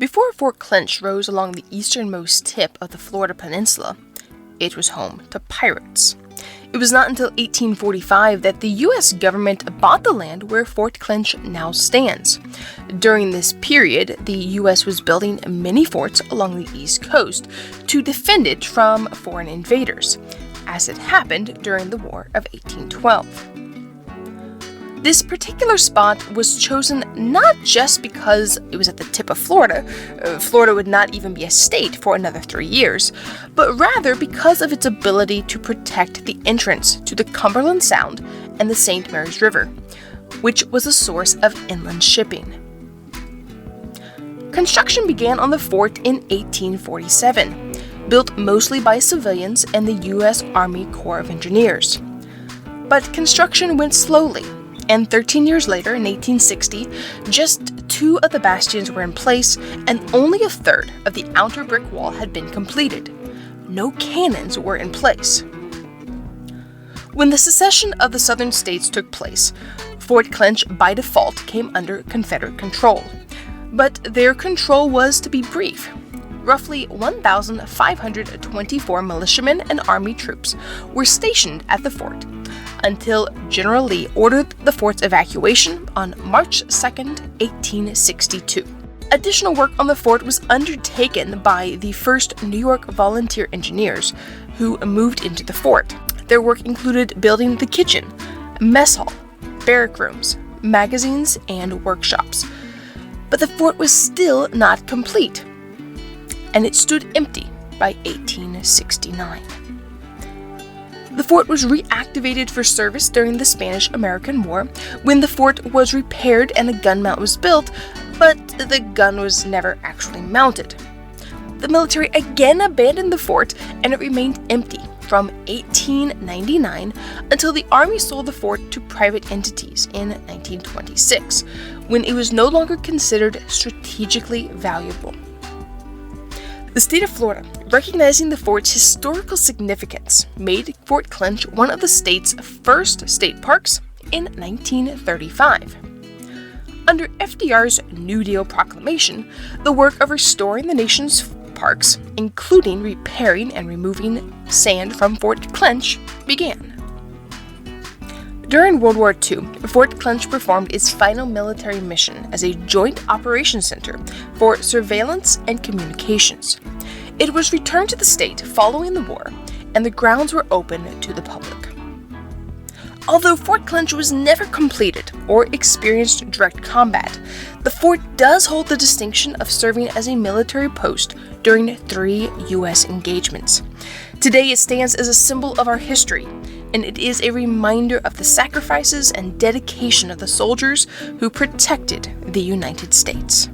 Before Fort Clinch rose along the easternmost tip of the Florida peninsula, it was home to pirates. It was not until 1845 that the U.S. government bought the land where Fort Clinch now stands. During this period, the U.S. was building many forts along the East Coast to defend it from foreign invaders, as it happened during the War of 1812. This particular spot was chosen not just because it was at the tip of Florida. Florida would not even be a state for another 3 years, but rather because of its ability to protect the entrance to the Cumberland Sound and the St. Mary's River, which was a source of inland shipping. Construction began on the fort in 1847, built mostly by civilians and the U.S. Army Corps of Engineers. But construction went slowly, and 13 years later, in 1860, just 2 of the bastions were in place, and only a third of the outer brick wall had been completed. No cannons were in place. When the secession of the southern states took place, Fort Clinch by default came under Confederate control. But their control was to be brief. Roughly 1,524 militiamen and army troops were stationed at the fort until General Lee ordered the fort's evacuation on March 2, 1862. Additional work on the fort was undertaken by the 1st New York Volunteer Engineers, who moved into the fort. Their work included building the kitchen, mess hall, barrack rooms, magazines, and workshops. But the fort was still not complete, and it stood empty by 1869. The fort was reactivated for service during the Spanish-American War, when the fort was repaired and a gun mount was built, but the gun was never actually mounted. The military again abandoned the fort, and it remained empty from 1899 until the Army sold the fort to private entities in 1926, when it was no longer considered strategically valuable. The state of Florida, recognizing the fort's historical significance, made Fort Clinch one of the state's first state parks in 1935. Under FDR's New Deal proclamation, the work of restoring the nation's parks, including repairing and removing sand from Fort Clinch, began. During World War II, Fort Clinch performed its final military mission as a joint operations center for surveillance and communications. It was returned to the state following the war, and the grounds were open to the public. Although Fort Clinch was never completed or experienced direct combat, the fort does hold the distinction of serving as a military post during 3 U.S. engagements. Today it stands as a symbol of our history, and it is a reminder of the sacrifices and dedication of the soldiers who protected the United States.